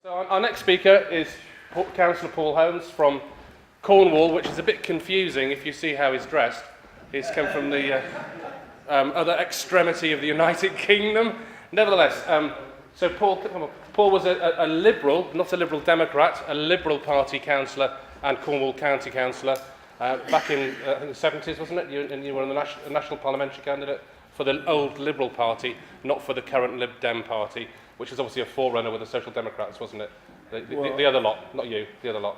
So our next speaker is Councillor Paul Holmes from Cornwall, which is a bit confusing if you see how he's dressed. He's come from the other extremity of the United Kingdom. Nevertheless, so Paul was a Liberal, not a Liberal Democrat, a Liberal Party councillor and Cornwall County councillor back in I think the 70s, wasn't it? You were the national parliamentary candidate for the old Liberal Party, not for the current Lib Dem Party, which is obviously a forerunner with the Social Democrats, wasn't it? The other lot, not you, the other lot.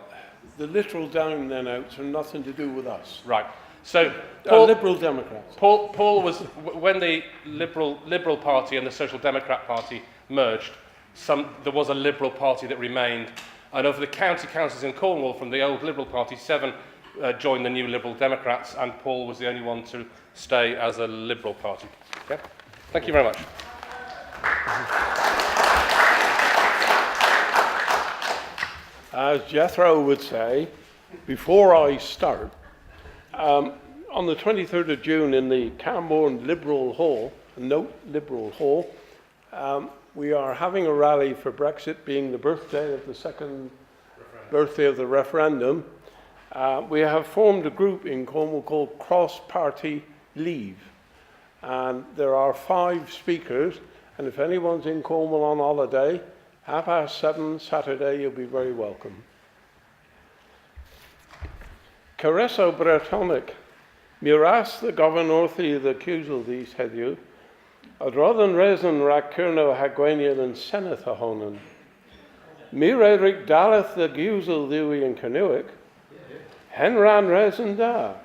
The literal down and outs have nothing to do with us. Right. So Paul, Liberal Democrats. Paul was, when the Liberal Party and the Social Democrat Party merged, there was a Liberal Party that remained. And of the county councillors in Cornwall from the old Liberal Party, 7 joined the new Liberal Democrats, and Paul was the only one to stay as a Liberal Party. Okay? Thank you very much. As Jethro would say, before I start, on the 23rd of June in the Camborne Liberal Hall, we are having a rally for Brexit, being the birthday of the second birthday of the referendum. We have formed a group in Cornwall called Cross Party Leave, and there are 5 speakers, and if anyone's in Cornwall on holiday, 7:30 Saturday, you'll be very welcome. Caresso Bretonic, Miras the governor the accusal these heddiw, Adrodden resin Rakurno Hagwenia and Senator Honan. Mireric Daleth the accusal Dewey and Canuic, Henran resin da.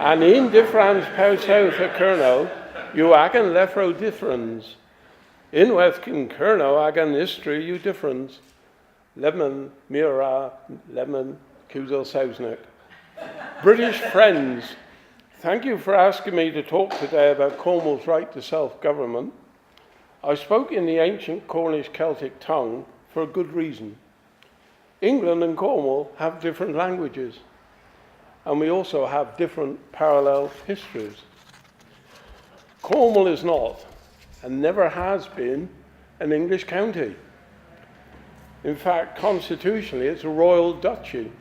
And in difference Pauso Curno, you agan lefro difference. In Wethkin Kerno agan istri you difference. Lemon, Mira, Lemon, Kuzel Sausnik. British friends, thank you for asking me to talk today about Cornwall's right to self-government. I spoke in the ancient Cornish Celtic tongue for a good reason. England and Cornwall have different languages, and we also have different parallel histories. Cornwall is not, and never has been, an English county. In fact, constitutionally, it's a royal duchy.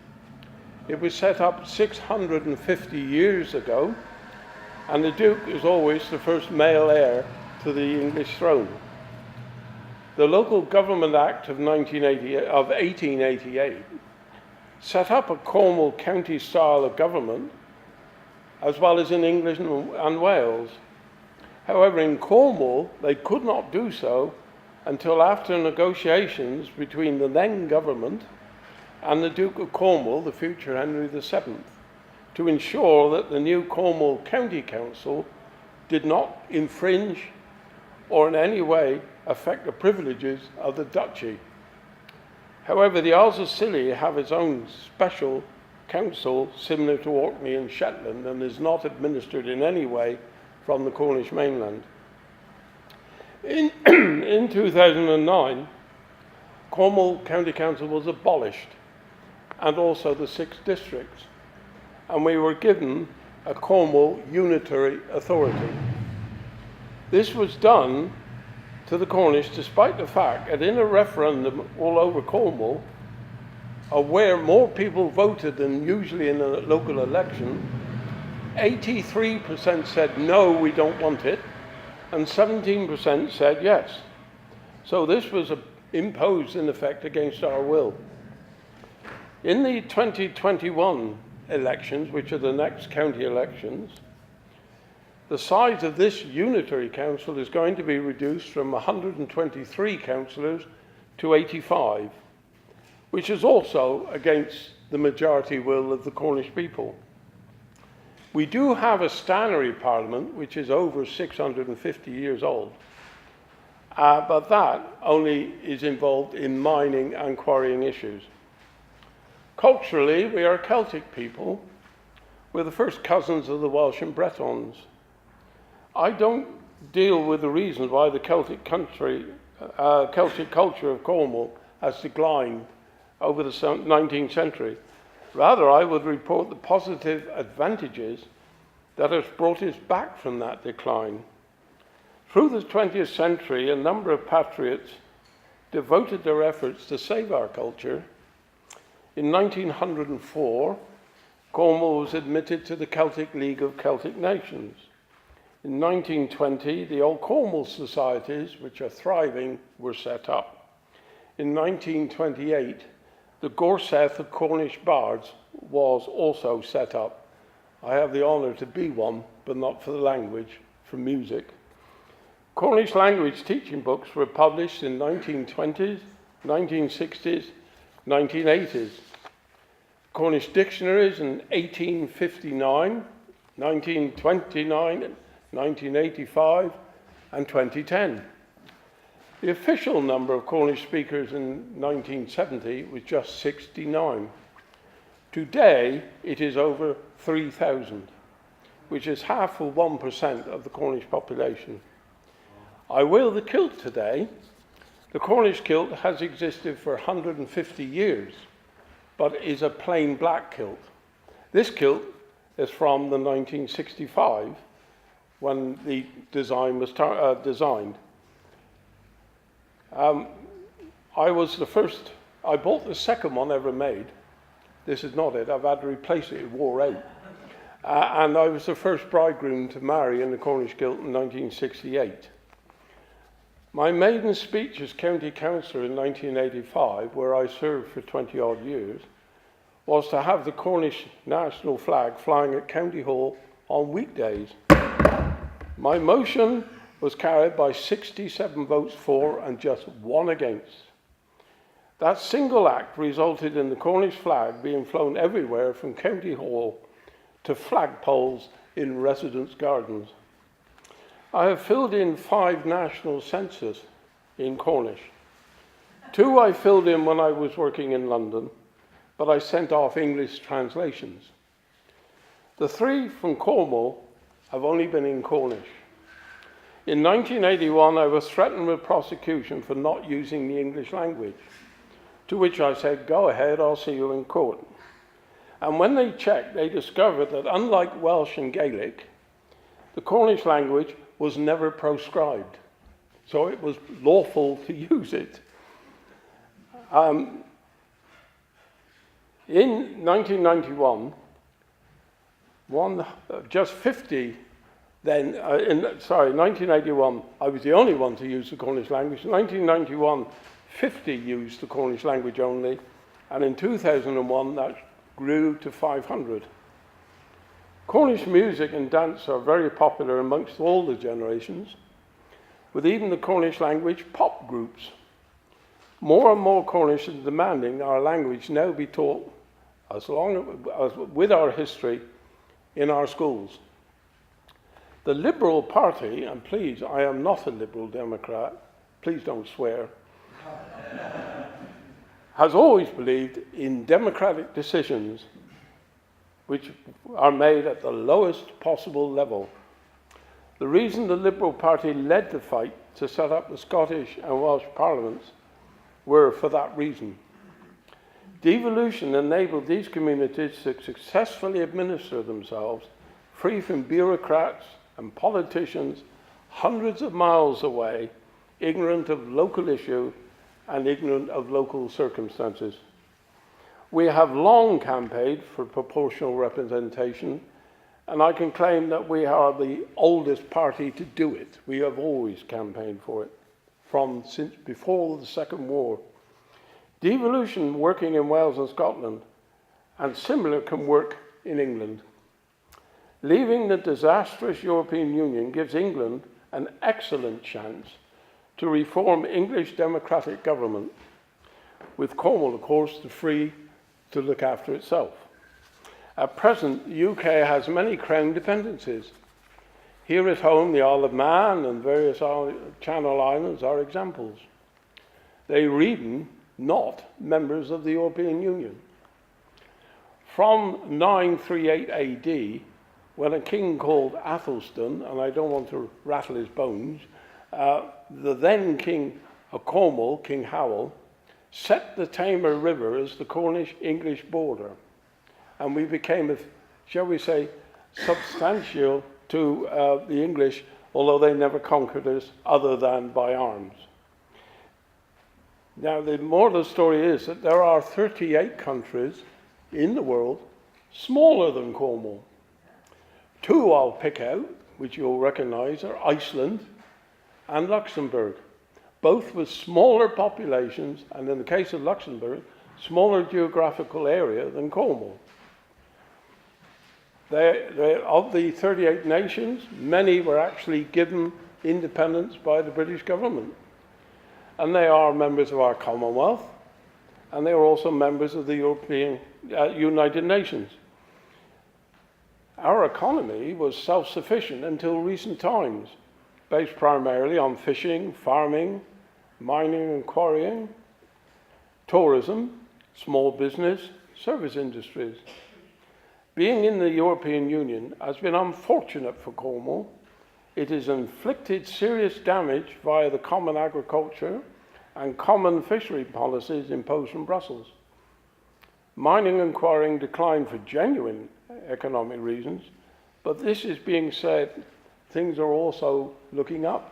It was set up 650 years ago, and the Duke is always the first male heir to the English throne. The Local Government Act of 1888 set up a Cornwall county style of government, as well as in England and Wales. However, in Cornwall, they could not do so until after negotiations between the then government and the Duke of Cornwall, the future Henry VII, to ensure that the new Cornwall County Council did not infringe or in any way affect the privileges of the duchy. However, the Isles of Scilly have its own special council similar to Orkney and Shetland and is not administered in any way from the Cornish mainland. In 2009, Cornwall County Council was abolished, and also the 6 districts, and we were given a Cornwall unitary authority. This was done to the Cornish despite the fact that in a referendum all over Cornwall, where more people voted than usually in a local election, 83% said no, we don't want it, and 17% said yes. So this was imposed in effect against our will. In the 2021 elections, which are the next county elections, the size of this unitary council is going to be reduced from 123 councillors to 85, which is also against the majority will of the Cornish people. We do have a stannary parliament, which is over 650 years old, but that only is involved in mining and quarrying issues. Culturally, we are a Celtic people. We're the first cousins of the Welsh and Bretons. I don't deal with the reasons why the Celtic culture of Cornwall has declined over the 19th century. Rather, I would report the positive advantages that has brought us back from that decline. Through the 20th century, a number of patriots devoted their efforts to save our culture. In 1904, Cornwall was admitted to the Celtic League of Celtic Nations. In 1920, the Old Cornwall Societies, which are thriving, were set up. In 1928, the Gorseth of Cornish Bards was also set up. I have the honour to be one, but not for the language, for music. Cornish language teaching books were published in 1920s, 1960s, 1980s. Cornish dictionaries in 1859, 1929, 1985, and 2010. The official number of Cornish speakers in 1970 was just 69. Today, it is over 3,000, which is half of 1% of the Cornish population. I wear the kilt today. The Cornish kilt has existed for 150 years, but is a plain black kilt. This kilt is from the 1965, when the design was designed. I bought the second one ever made. This is not it, I've had to replace it, it wore out. And I was the first bridegroom to marry in the Cornish kilt in 1968. My maiden speech as county councillor in 1985, where I served for 20 odd years, was to have the Cornish national flag flying at County Hall on weekdays. My motion was carried by 67 votes for and just 1 against. That single act resulted in the Cornish flag being flown everywhere from County Hall to flagpoles in residence gardens. I have filled in 5 national censuses in Cornish. 2 I filled in when I was working in London, but I sent off English translations. The 3 from Cornwall have only been in Cornish. In 1981, I was threatened with prosecution for not using the English language, to which I said, go ahead, I'll see you in court. And when they checked, they discovered that unlike Welsh and Gaelic, the Cornish language was never proscribed, so it was lawful to use it. In 1991, just 50 then, 1981, I was the only one to use the Cornish language. In 1991, 50 used the Cornish language only, and in 2001, that grew to 500. Cornish music and dance are very popular amongst all the generations, with even the Cornish language pop groups. More and more Cornish are demanding our language now be taught with our history in our schools. The Liberal Party, and please, I am not a Liberal Democrat, please don't swear, has always believed in democratic decisions which are made at the lowest possible level. The reason the Liberal Party led the fight to set up the Scottish and Welsh parliaments were for that reason. Devolution enabled these communities to successfully administer themselves free from bureaucrats and politicians hundreds of miles away, ignorant of local issue and ignorant of local circumstances. We have long campaigned for proportional representation, and I can claim that we are the oldest party to do it. We have always campaigned for it, since before the Second War. Devolution working in Wales and Scotland, and similar can work in England. Leaving the disastrous European Union gives England an excellent chance to reform English democratic government, with Cornwall, of course, free to look after itself. At present, the UK has many crown dependencies. Here at home, the Isle of Man and various Channel Islands are examples. They are even not members of the European Union. From 938 AD, when a king called Athelstan, and I don't want to rattle his bones, the then king of Cornwall, King Howell, set the Tamar River as the Cornish-English border. And we became, shall we say, substantial to the English, although they never conquered us other than by arms. Now, the moral of the story is that there are 38 countries in the world smaller than Cornwall. Two I'll pick out, which you'll recognise, are Iceland and Luxembourg, both with smaller populations, and in the case of Luxembourg, smaller geographical area than Cornwall. Of the 38 nations, many were actually given independence by the British government. And they are members of our Commonwealth, and they are also members of the European United Nations. Our economy was self-sufficient until recent times, based primarily on fishing, farming, mining and quarrying, tourism, small business, service industries. Being in the European Union has been unfortunate for Cornwall. It has inflicted serious damage via the common agriculture and common fishery policies imposed from Brussels. Mining and quarrying declined for genuine economic reasons, but this is being said, things are also looking up.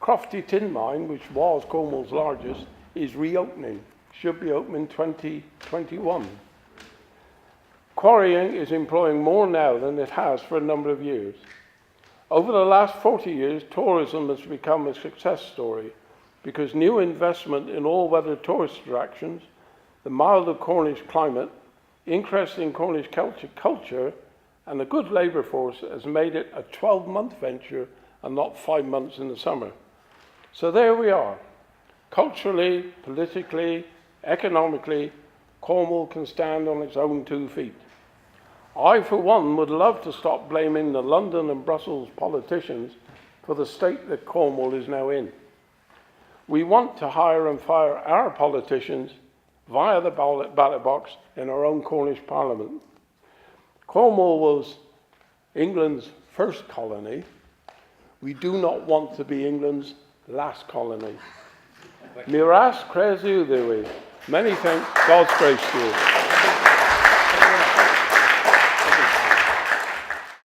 Crofty Tin Mine, which was Cornwall's largest, is reopening, should be open in 2021. Quarrying is employing more now than it has for a number of years. Over the last 40 years, tourism has become a success story because new investment in all-weather tourist attractions, the milder Cornish climate, interest in Cornish culture, and a good labour force has made it a 12-month venture and not 5 months in the summer. So there we are. Culturally, politically, economically, Cornwall can stand on its own 2 feet. I, for one, would love to stop blaming the London and Brussels politicians for the state that Cornwall is now in. We want to hire and fire our politicians via the ballot box in our own Cornish Parliament. Cornwall was England's first colony. We do not want to be England's last colony. Miras Cresu Dewey. Many thanks. God's grace to you.